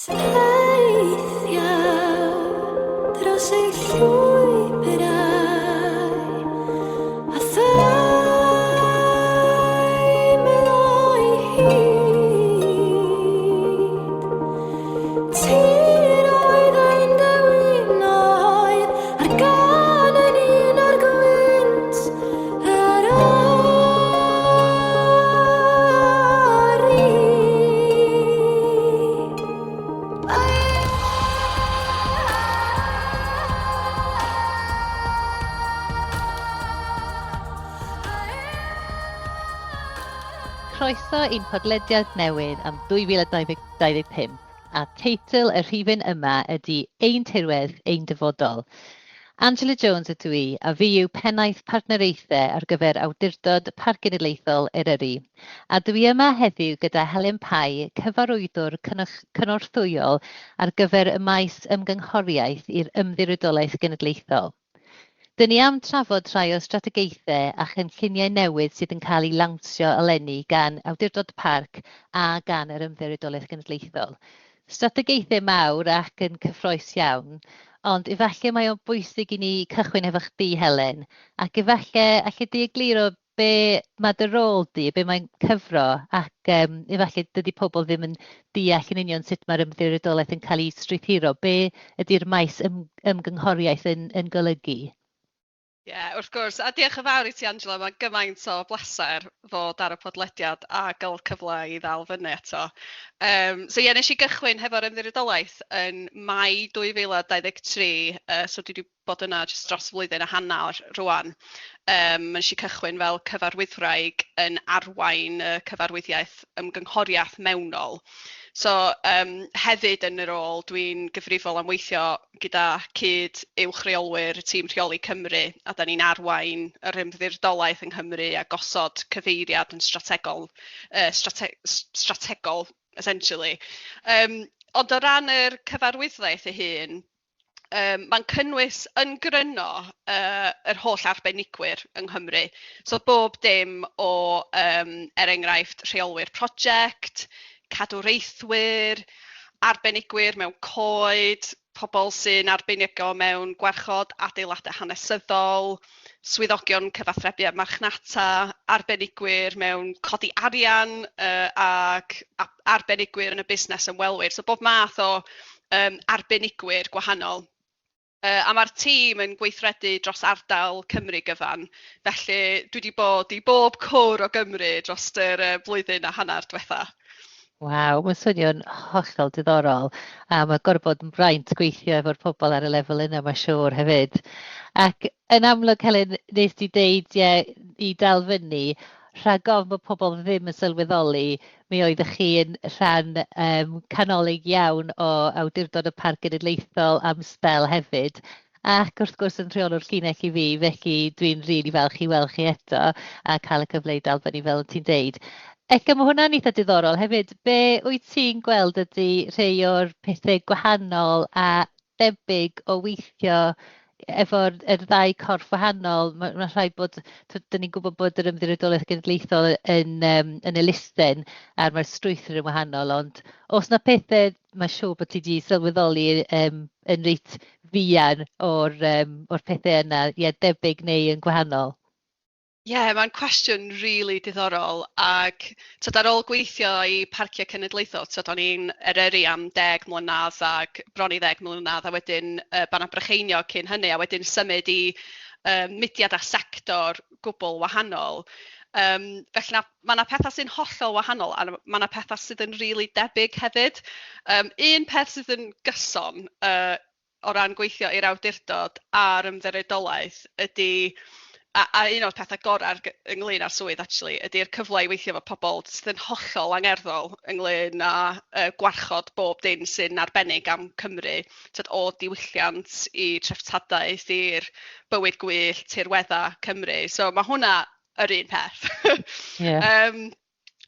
Cydweithio dros ei llwybrau a thaim o'i hyd. Tiroedd ein dewinoedd ar gan yn un ar gwynt yr Croeso i'n podlediad newydd am 2025 a teitl y rhifyn yma ydy Ein Tirwedd, Ein Dyfodol. Angela Jones ydw i a fi yw pennaeth partneriaethau ar gyfer Awdurdod Parc Cenedlaethol Eryri. A dwi yma heddiw gyda Helen Pye, cyfarwyddwr cynorthwyol ar gyfer y maes ymgynghoriaeth i'r Ymddiriedolaeth Genedlaethol. Dyn ni am trafod rhai o strategaethau a chynlluniau newydd sydd yn cael ei lansio eleni gan Awdurdod Parc a gan yr Ymddiriedolaeth Genedlaethol. Strategaethau mawr ac yn cyffrous iawn, ond efallai mae o'n bwysig i ni cychwyn efo chdi, Helen, ac efallai allai di egluro be mae dy rôl di, be mae'n cyfro, ac efallai dydy pobl ddim yn deall yn union sut mae'r ymddiriedolaeth yn cael ei strwythuro. Be ydy'r maes ymgynghoriaeth yn golygu? Wrth gwrs, a diolch yn fawr i ti, Angela. Mae gymaint o bleser fod ar y podlediad a gael cyfle i ddal fyny eto. Nes i gychwyn hefo'r ymddiriedolaeth yn Mai 2023, so dwi wedi bod yna jyst dros flwyddyn a hanner rwan. Nes i cychwyn fel cyfarwyddwraig yn arwain y cyfarwyddiaeth ymgynghoriaeth mewnol. So hefyd yn y rôl, dwi'n gyfrifol am weithio gyda uwchreolwyr y tîm rheoli Cymru, a da ni'n arwain yr ymddiriedolaeth yng Nghymru a gosod cyfeiriad yn strategol, essentially. Ond o ran yr cyfarwyddiaeth ei hun, mae'n cynnwys yn gryno yr holl arbenigwyr yng Nghymru. So bob dim o, enghraifft, rheolwyr prosiect, cadwreithwyr, arbenigwyr mewn coed, pobl sy'n arbenigo mewn gwarchod adeiladau hanesyddol, swyddogion cyfathrebu a marchnata, arbenigwyr mewn codi arian ac arbenigwyr yn y busnes ymwelwyr. So bob math o arbenigwyr gwahanol. A mae'r tîm yn gweithredu dros ardal Cymru gyfan. Felly dwi wedi bod i bob cwr o Gymru dros yr blwyddyn a hanner diwetha. Waw, mae'n swnio'n hollol diddorol. A mae gorfod yn braint gweithio efo'r pobl ar y lefel yna, mae'n siŵr hefyd. Ac yn amlwg, Helen, nes ti deud i dal fyny, rhag ofn bod pobl ddim yn sylweddoli, mi oeddech chi yn rhan canolig iawn o Awdurdod y Parc Cenedlaethol am sbel hefyd. Ac wrth gwrs yn rheolwr llinell i fi, felly dwi'n rili falch i weld chi eto a cael y cyfle i dal fyny fel ti'n deud. Ec mae hwnna'n eitha diddorol hefyd. Be wyt ti'n gweld ydy rhai o'r pethau gwahanol a debyg o weithio efo'r ddau corff wahanol? Mae'n rhaid bod, dyn ni'n gwybod bod yr Ymddiriedolaeth Genedlaethol yn elusten a mae'r strwythur yn wahanol, ond os yna pethau, mae'n siŵr bod ti wedi sylweddoli yn reit fuan o'r pethau yna, debyg neu yn gwahanol? Mae'n cwestiwn rili diddorol, ac ar ôl gweithio i parciau cenedlaethol, o'n i'n Eryri am 10 mlynedd ac bron i 10 mlynedd, a wedyn Bana Brycheinio cyn hynny, a wedyn symud i mudiad a sector gwbl wahanol. Felly mae yna pethau sy'n hollol wahanol, a mae yna pethau sydd yn rili debyg hefyd. Un peth sydd yn gyson o ran gweithio i'r awdurdod a'r ymddiriedolaeth ydy, a un o'r pethau gorau ynglyn â'r swydd, ydy'r cyfle i weithio efo pobl sydd yn hollol angerddol ynglyn â gwarchod bob dim sy'n arbennig am Cymru, o diwylliant i treftadaeth i'r bywyd gwyllt, tirweddau Cymru. So mae hwnna yr un peth.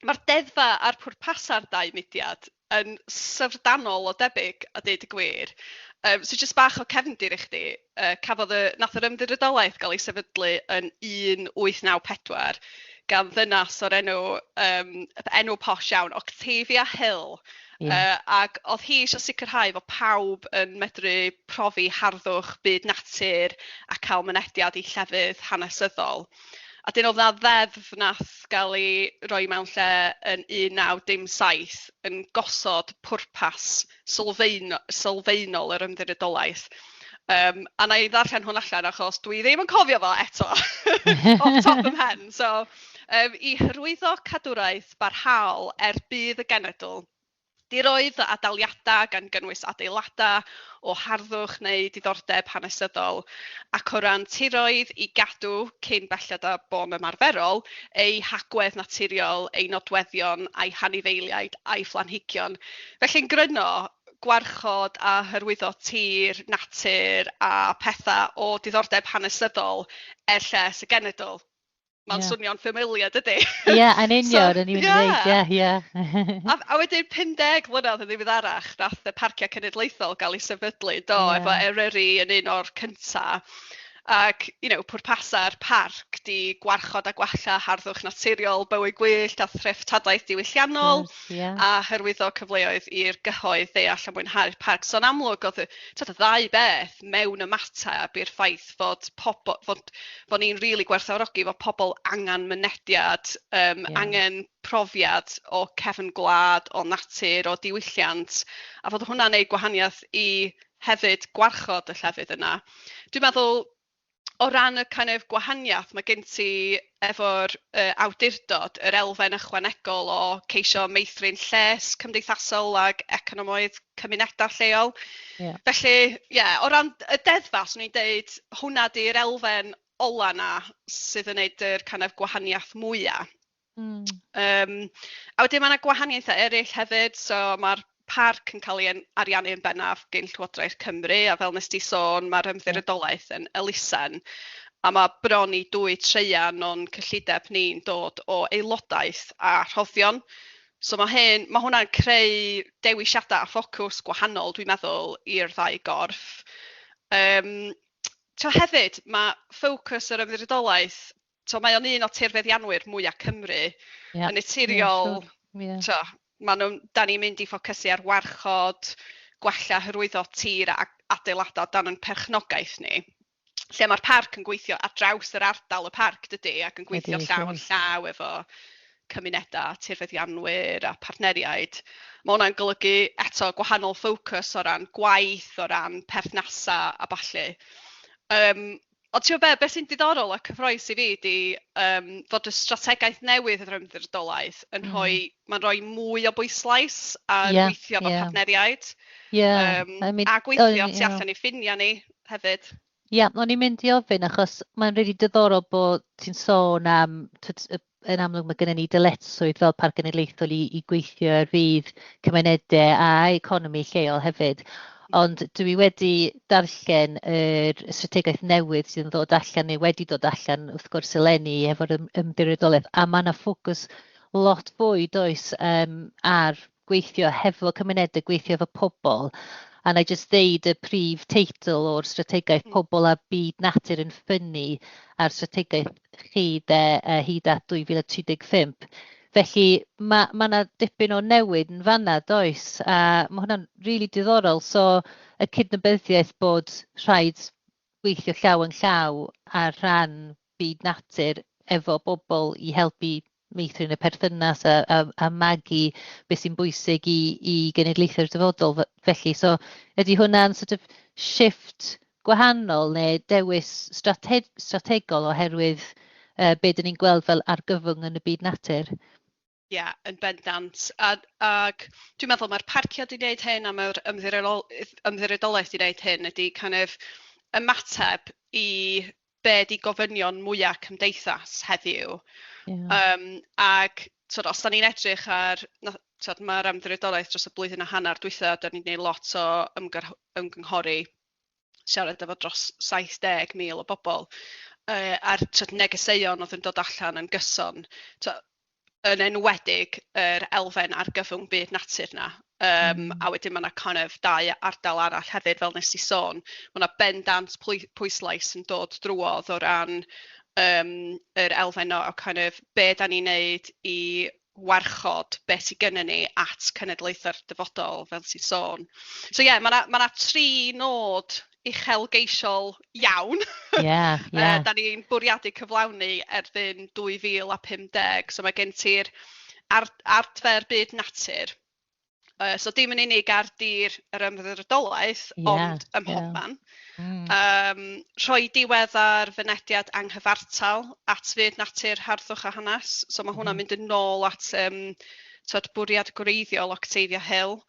Mae'r deddfa a'r pwrpasa'r dau mudiad yn syfrdanol o debyg, a deud y gwir. So jyst bach o cefndir i chdi, nath yr ymddiriedolaeth gael ei sefydlu yn 1894 gan ddynas o'r enw posh iawn, Octavia Hill, Ac oedd hi eisiau sicrhau fod pawb yn medru profi harddwch byd natur a cael mynediad i llefydd hanesyddol. A dyn oedd na ddeddf nath gael ei roi mewn lle yn 1917 yn gosod pwrpas sylfaenol yr ymddiriedolaeth. A na i ddarllen hwn allan achos dwi ddim yn cofio fo eto off top ym mhen. So, i hyrwyddo cadwraeth barhaol bydd y genedl, diroedd y adaliadau gan gynnwys adeiladau o harddwch neu diddordeb hanesyddol, ac o ran tiroedd i gadw cyn belled a bon ymarferol eu hagwedd naturiol, eu nodweddion, a'i hanifeiliaid a'i phlanhigion. Felly'n gryno gwarchod a hyrwyddo tir, natur a pethau o diddordeb hanesyddol lles y genedl. Mae'n swnio'n familiar, dydy? Ie, yn union, yn union, ie. A wedyn 50 mlynedd yn ddiweddarach, nath y Parciau Cenedlaethol gael ei sefydlu, efo Eryri yn un o'r cyntaf. Ac, pwrpasa'r parc di gwarchod a gwella harddwch naturiol, bywyd gwyllt a threftadaeth diwylliannol, a hyrwyddo cyfleoedd i'r gyhoedd ddeall a mwynhau'r parc. So'n amlwg oedd y ddau beth mewn ymateb i'r ffaith fod ni'n rili gwerthfawrogi fod pobl angen mynediad, angen profiad o cefn gwlad, o natur, o diwylliant, a fod hwnna'n neud gwahaniaeth i hefyd gwarchod y llefydd yna. Dwi'n meddwl, o ran y gwahaniaeth, mae gen ti efo'r awdurdod, yr elfen ychwanegol o ceisio meithrin lles cymdeithasol ag economaidd cymunedau lleol. Felly, o ran y deddfa, swn i'n deud, hwnna di'r elfen ola na sydd yn neud yr gwahaniaeth mwyaf. A wedyn mae yna gwahaniaethau eraill hefyd, so mae'r parc yn cael ei ariannu yn bennaf gan Llywodraeth Cymru, a fel nes ti sôn, mae'r ymddiriedolaeth yn elusen, a mae bron i 2 treian o'n cyllideb ni'n dod o aelodaeth a rhoddion. So mae hwnna'n creu dewisiadau a ffocws gwahanol, dwi'n meddwl, i'r ddau gorff. Hefyd, mae ffocws yr ymddiriedolaeth, mae o'n un o tirfeddianwyr mwyaf Cymru, yn naturiol, da ni'n mynd i ffocysu ar warchod, gwella hyrwyddo tir a adeiladau dan yn perchnogaeth ni. Lle mae'r parc yn gweithio ar draws yr ardal y parc, dydy, ac yn gweithio llaw yn llaw efo cymunedau, tirfeddianwyr a partneriaid. Mae hwnna'n golygu eto gwahanol ffocws o ran gwaith, o ran perthnasau a ballu. Ond ti'n be sy'n diddorol a cyffrous i fi ydi fod y strategaeth newydd yr ymddiriedolaeth yn mae'n rhoi mwy o bwyslais a gweithio efo partneriaid. A gweithio tu allan i ffiniau ni hefyd. O'n i'n mynd i ofyn achos mae'n rili diddorol bod ti'n sôn am, yn amlwg mae gennym ni dyletswydd fel Parc Cenedlaethol i gweithio ar fydd cymunedau a economi lleol hefyd. Ond dwi wedi darllen yr strategaeth newydd sydd yn dod allan neu wedi dod allan wrth gwrs eleni efo'r ymddiriedolaeth, a mae yna ffocws lot fwy does ar gweithio hefo cymunedau, gweithio efo pobl. A na i jyst ddeud y prif teitl o'r strategaeth pobl a byd natur yn ffynnu a'r strategaeth chi hyd at 2035. Felly mae yna dipyn o newid yn fanna does, a mae hwnna'n rili diddorol. So y cydnabyddiaeth bod rhaid gweithio llaw yn llaw ar rhan byd natur efo bobl i helpu meithrin y perthynas a magu beth sy'n bwysig i genedlaethau'r dyfodol. Felly, so ydy hwnna'n sort of shift gwahanol neu dewis strategol oherwydd be dyn ni'n gweld fel argyfwng yn y byd natur? Yn bendant. Ac dwi'n meddwl mae'r parciau wedi gwneud hyn a mae'r ymddiriedolaeth wedi gwneud hyn ydy ymateb i be di gofynion mwyaf cymdeithas heddiw. Ac os da ni'n edrych ar, mae'r ymddiriedolaeth dros y blwyddyn a hanner dwytha, da ni'n gwneud lot o ymgynghori, siarad efo dros 70,000 o bobl, a'r negeseuon oedd yn dod allan yn gyson. Yn enwedig yr elfen argyfwng byd natur na. A wedyn mae yna 2 ardal arall hefyd fel nes i sôn. Mae yna bendant pwyslais yn dod drwodd o ran yr elfen o be da ni'n neud i warchod beth sydd gennym ni at cenedlaethau'r dyfodol, fel sy'n sôn. So ie, mae yna 3 nod uchelgeisiol iawn. Da ni'n bwriadu cyflawni erbyn 2050. So mae gen ti'r adfer byd natur. So dim yn unig ar dir yr ymddiriedolaeth, ond ym mhobman. Rhoi diweddar fynediad anghyfartal at fyd natur, harddwch a hanes. So mae hwnna'n mynd yn ôl at bwriad gwreiddiol Octavia Hill.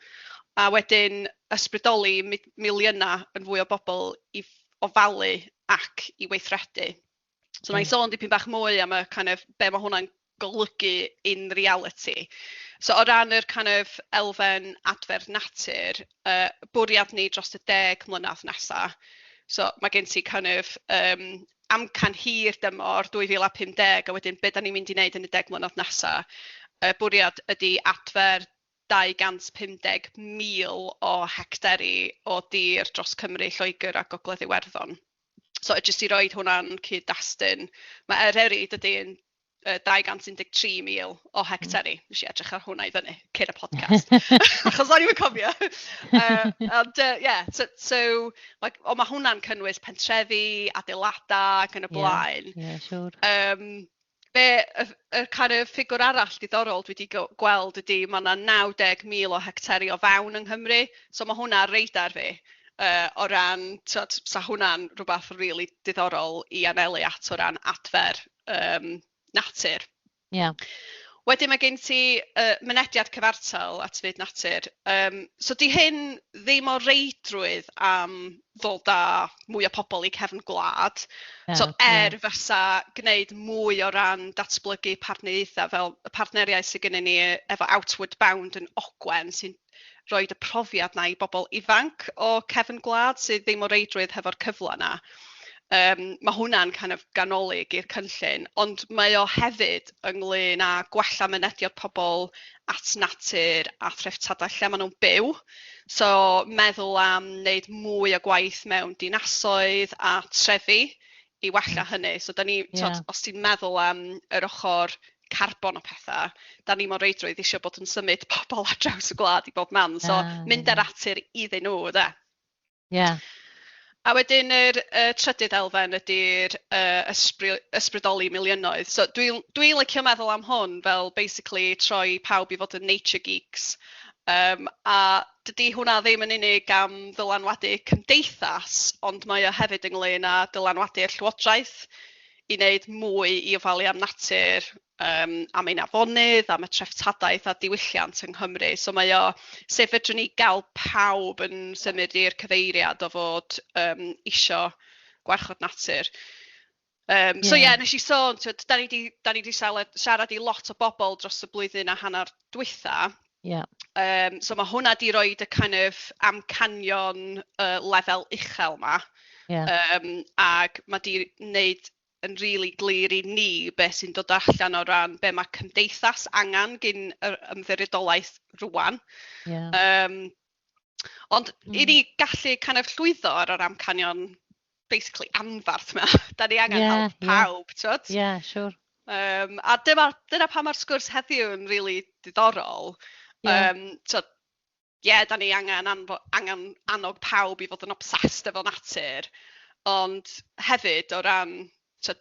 A wedyn ysbrydoli miliynau yn fwy o bobl i ofalu ac i weithredu. So mae'n sôn dipyn bach mwy am be mae hwnna'n golygu in reality. So o ran yr elfen adfer natur, bwriad ni dros y 10 mlynedd nesaf. So mae gen ti amcan hir dymor 2050 a wedyn be da ni'n mynd i wneud yn y 10 mlynedd nesaf. Bwriad ydy adfer 250,000 o hectari o dir dros Cymru, Lloegr a Gogledd Iwerddon. So jyst i roed hwnna'n cyd-destun. Mae Eryri dydy'n 213,000 o hectari. Nes i edrych ar hwnna i fyny cyn y podcast. Achos o'n i'n cofio. Mae hwnna'n cynnwys pentrefi, adeiladau ac yn y blaen. Y ffigwr arall diddorol dwi wedi gweld ydy mae yna 90,000 o hectari o fawn yng Nghymru. So mae hwnna reidar fi. O ran, sa hwnna'n rhywbeth really diddorol i anelu at o ran adfer natur. Wedyn mae gen ti mynediad cyfartal at fyd natur. So di hyn ddim o reidrwydd am ddod â mwy o pobl i cefn gwlad. So fysa gwneud mwy o ran datblygu partneriaethau fel y partneriaeth sydd gennym ni efo Outward Bound yn Ogwen sy'n rhoi y profiad na i bobl ifanc o cefn gwlad sydd ddim o reidrwydd hefo'r cyfle yna. Mae hwnna'n ganolig i'r cynllun, ond mae o hefyd ynglyn â gwella mynediad pobl at natur a threftadau lle maen nhw'n byw. So meddwl am wneud mwy o gwaith mewn dinasoedd a trefi i wella hynny. So os ti'n meddwl am yr ochr carbon o pethau, da ni mor reidrwydd eisiau bod yn symud pobl ar draws y gwlad i bob man. So mynd ar atur iddyn nhw, de. A wedyn yr trydydd elfen ydy'r ysbrydoli miliynoedd. So dwi'n licio meddwl am hwn fel basically troi pawb i fod yn nature geeks. A dydy hwnna ddim yn unig am ddylanwadu cymdeithas, ond mae o hefyd ynglyn â dylanwadu'r llywodraeth i wneud mwy i ofalu am natur, am ein afonydd, am y treftadaeth a diwylliant yng Nghymru. So mae o sef fedrwn ni gael pawb yn symud i'r cyfeiriad o fod isio gwarchod natur. Nes i sôn, da ni wedi siarad i lot o bobl dros y blwyddyn a hanner dwytha. So mae hwnna di roed y amcanion lefel uchel ma. Ac mae di wneud yn rili glir i ni beth sy'n dod allan o ran be mae cymdeithas angen gyn yr ymddiriedolaeth rwan. Ond i ni gallu llwyddo ar yr amcanion basically anfarth yma. Da ni angen help pawb, twyd? Sure. A dyna pa mae'r sgwrs heddiw yn rili diddorol. Da ni angen annog pawb i fod yn obsessed efo natur, ond hefyd o ran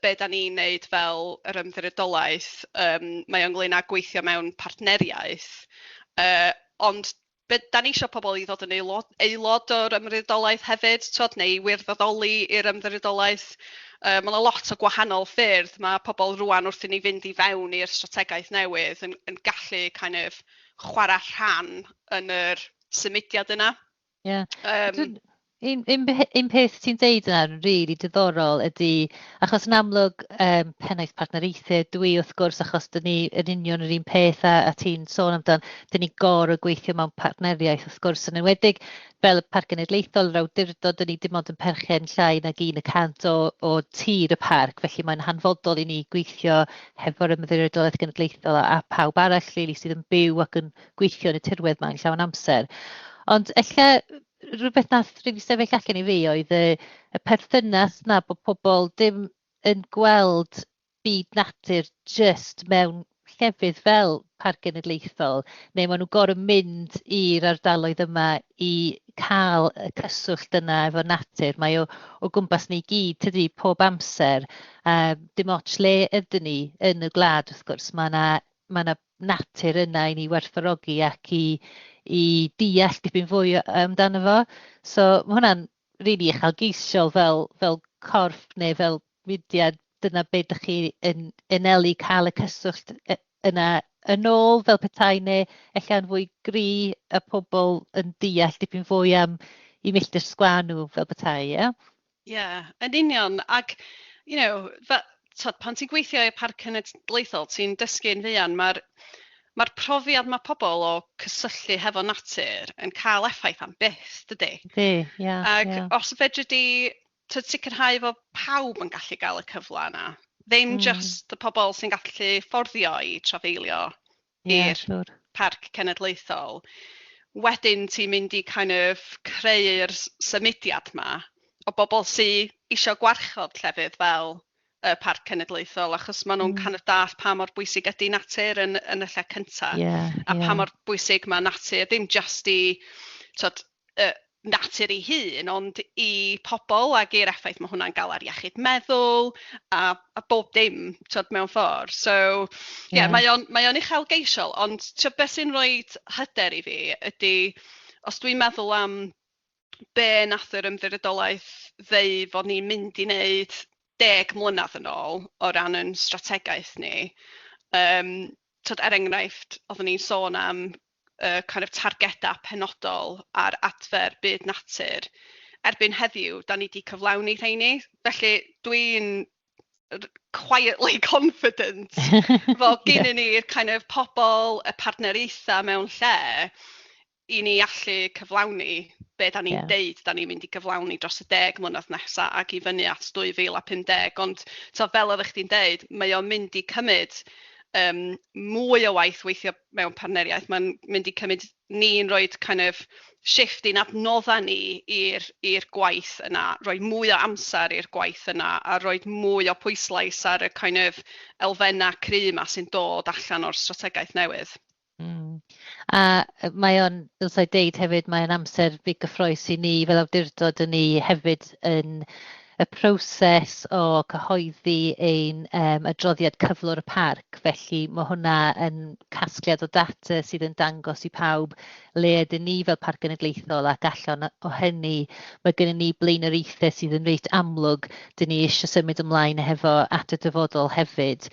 be da ni'n neud fel yr ymddiriedolaeth, mae ynglyn â gweithio mewn partneriaeth, ond da ni eisiau pobl i ddod yn aelod o'r ymddiriedolaeth hefyd, neu wirfoddoli i'r ymddiriedolaeth. Mae yna lot o gwahanol ffyrdd, mae pobl rwan wrth i ni fynd i fewn i'r strategaeth newydd yn gallu chwarae rhan yn yr symudiad yna. Un peth ti'n deud yna'n rili diddorol ydy, achos yn amlwg pennaeth partneriaethau, dwi wrth gwrs achos dyn ni yn union yr un peth a ti'n sôn amdan, dyn ni gorau gweithio mewn partneriaeth wrth gwrs yn enwedig fel y Parc Cenedlaethol, yr Awdurdod, dyn ni dim ond yn perchen llai nag 1% o tir y parc, felly mae'n hanfodol i ni gweithio hefo'r Ymddiriedolaeth Genedlaethol a pawb arall sydd yn byw ac yn gweithio yn y tirwedd mae'n llawn amser. Ond ella rhywbeth nath rili sefyll allan i fi oedd y perthynas na bod pobl ddim yn gweld byd natur just mewn llefydd fel Parc Cenedlaethol, neu maen nhw gorau mynd i'r ardaloedd yma i cael y cyswllt yna efo natur. Mae o gwmpas ni gyd, tydi, pob amser. Dim ots le ydyn ni yn y gwlad, wrth gwrs. Mae yna natur yna i ni werthfawrogi ac i deall dipyn fwy amdano fo. So mae hwnna'n rili uchelgeisiol fel corff neu fel mudiad. Dyna beth ydych chi yn anelu cael y cyswllt yna yn ôl fel petai, neu ella'n fwy gry y pobl yn deall dipyn fwy am i milltir sgwanw fel petai, ie? Ie, yn union. Ac, pan ti'n gweithio i'r Parc Cenedlaethol, ti'n dysgu yn fuan, mae'r profiad mae pobl o cysylltu hefo natur yn cael effaith am byth, dydy? Ie. Ac os fedri di sicrhau fod pawb yn gallu gael y cyfle yna, ddim just y pobl sy'n gallu fforddio i trafeilio i'r Parc Cenedlaethol. Wedyn ti'n mynd i kind of creu'r symudiad yma o bobl sy'n eisiau gwarchod llefydd fel y Parc Cenedlaethol, achos maen nhw'n kind of dall pa mor bwysig ydy natur yn y lle cyntaf. A pa mor bwysig mae natur, ddim just i natur ei hun, ond i pobl ac i'r effaith mae hwnna'n gael ar iechyd meddwl a bob dim mewn ffordd. So, mae o'n uchelgeisiol, ond beth sy'n rhoi hyder i fi ydy, os dwi'n meddwl am be nath yr ymddiriedolaeth ddeu fod ni'n mynd i wneud 10 mlynedd yn ôl o ran yn strategaeth ni. Enghraifft, oeddwn ni'n sôn am kind of targedau penodol ar adfer byd natur. Erbyn heddiw, da ni wedi cyflawni rheini. Felly dwi'n quietly confident fod gennyn ni'r kind of pobl, y partneriaethau mewn lle i ni allu cyflawni be da ni'n deud, da ni'n mynd i gyflawni dros y 10 mlynedd nesaf ac i fyny at 2050. Ond fel oeddech chdi'n deud, mae o'n mynd i cymryd mwy o waith weithio mewn partneriaeth. Mae'n mynd i cymryd ni'n rhoi kind of shift i'n adnoddau ni i'r gwaith yna, rhoi mwy o amser i'r gwaith yna, a rhoi mwy o pwyslais ar y kind of elfennau cry yma sy'n dod allan o'r strategaeth newydd. A mae o'n, ddylsai deud hefyd, mae'n amser byd gyffroes i ni fel awdurdod yn ni hefyd yn y proses o cyhoeddi ein adroddiad cyflwr y parc. Felly mae hwnna yn casgliad o data sydd yn dangos i pawb le ydyn ni fel Parc Cenedlaethol, ac allan o hynny mae gennym ni blaenoriaethau sydd yn reit amlwg. Dyn ni eisiau symud ymlaen hefo at y dyfodol hefyd.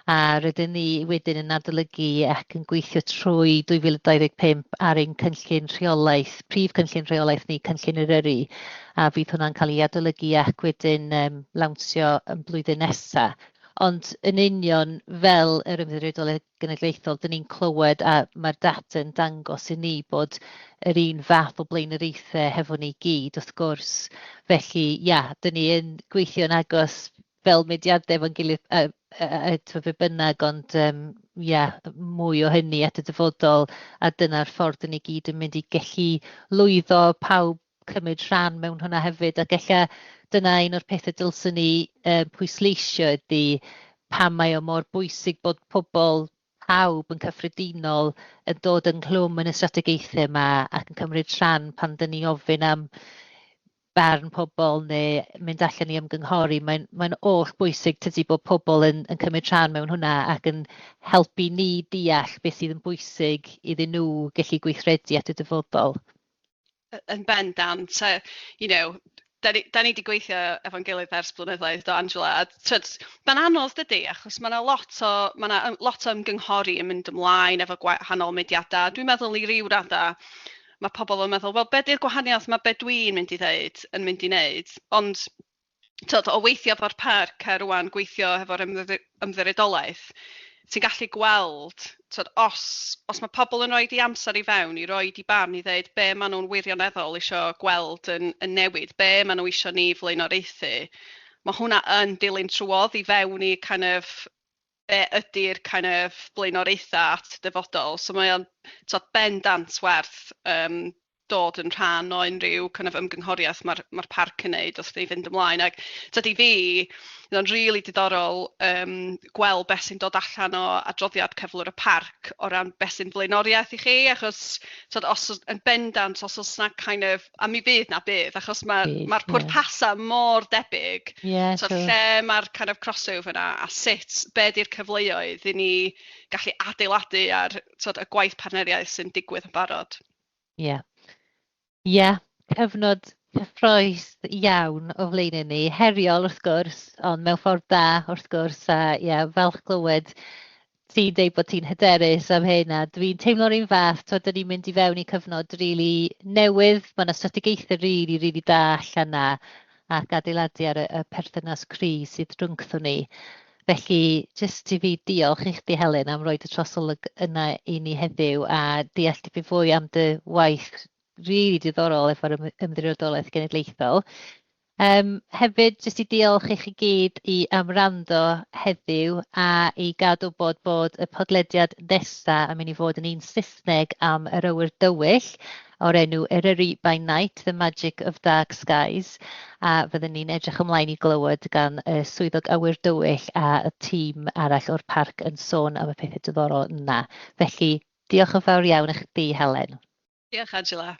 A rydyn ni wedyn yn adolygu ac yn gweithio trwy 2025 ar ein cynllun rheolaeth, prif cynllun rheolaeth ni, cynllun Eryri, a fydd hwnna'n cael ei adolygu ac wedyn lansio yn blwyddyn nesaf. Ond yn union fel yr Ymddiriedolaeth Genedlaethol, dyn ni'n clywed a mae'r data yn dangos i ni bod yr un fath o blaenoriaethau hefo ni gyd, wrth gwrs. Felly, dyn ni yn gweithio'n agos fel mediadau efo'n gilydd be bynnag, ond mwy o hynny at y dyfodol, a dyna'r ffordd dyn ni gyd yn mynd i gellu lwyddo pawb cymryd rhan mewn hwnna hefyd. Ac ella dyna un o'r pethau dylsyn ni pwysleisio ydy pam mae o mor bwysig bod pawb yn cyffredinol yn dod ynghlwm yn y strategaethau yma ac yn cymryd rhan pan dyn ni ofyn am barn pobl neu mynd allan i ymgynghori. Mae'n oll bwysig tydi bod pobl yn cymryd rhan mewn hwnna ac yn helpu ni deall beth sydd yn bwysig iddyn nhw gallu gweithredu at y dyfodol. Yn bendant, da ni wedi gweithio efo'n gilydd ers blynyddoedd, do, Angela. Mae'n anodd dydy, achos mae lot o ymgynghori yn mynd ymlaen efo gwahanol mudiadau. Dwi'n meddwl i ryw raddau, mae pobl yn meddwl, wel, be di'r gwahaniaeth mae be dwi'n mynd i ddeud yn mynd i wneud. Ond o weithio efo'r parc a rwan gweithio efo'r ymddiriedolaeth, ti'n gallu gweld, os mae pobl yn rhoi amser i fewn, i roi barn i ddeud be maen nhw'n wirioneddol eisiau gweld yn newid, be maen nhw eisiau ni flaenoriaethu, mae hwnna yn dilyn trwodd i fewn i kind of be ydy'r kind of blaenoriaethau at dyfodol. So mae o'n bendant werth dod yn rhan o unrhyw kind of ymgynghoriaeth mae'r parc yn neud os ni fynd ymlaen. Ac tydi fi, mae'n rili diddorol gweld beth sy'n dod allan o adroddiad cyflwr y parc o ran beth sy'n flaenoriaeth i chi, achos os yn bendant, os oes yna kind of, a mi fydd na bydd, achos mae'r pwrpasau mor debyg, lle mae'r kind of crossover yna, a sut, be di'r cyfleoedd i ni gallu adeiladu ar y gwaith partneriaeth sy'n digwydd yn barod. Cyfnod cyffrous iawn o flaen ni, heriol wrth gwrs, ond mewn ffordd da wrth gwrs, a falch glywed ti'n deud bod ti'n hyderus am hynna. Dwi'n teimlo'r un fath, da ni'n mynd i fewn i cyfnod rili newydd, mae yna strategaethau rili da allan na, ac adeiladu ar y perthynas cry sydd rhwngthon ni. Felly, jyst i fi diolch i chdi Helen am roed y trosolwg yna i ni heddiw a deall tipyn fwy am dy waith rili diddorol efo'r Ymddiriedolaeth Genedlaethol. Hefyd, jyst i diolch i chi gyd i amrando heddiw a i gadw bod y podlediad nesaf yn mynd i fod yn un Saesneg am yr awyr dywyll o'r enw Eryri by Night, The Magic of Dark Skies, a fyddwn ni'n edrych ymlaen i glywed gan y swyddog awyr dywyll a y tîm arall o'r parc yn sôn am y pethau diddorol yna. Felly, diolch yn fawr iawn i chdi, Helen. Diolch, Angela.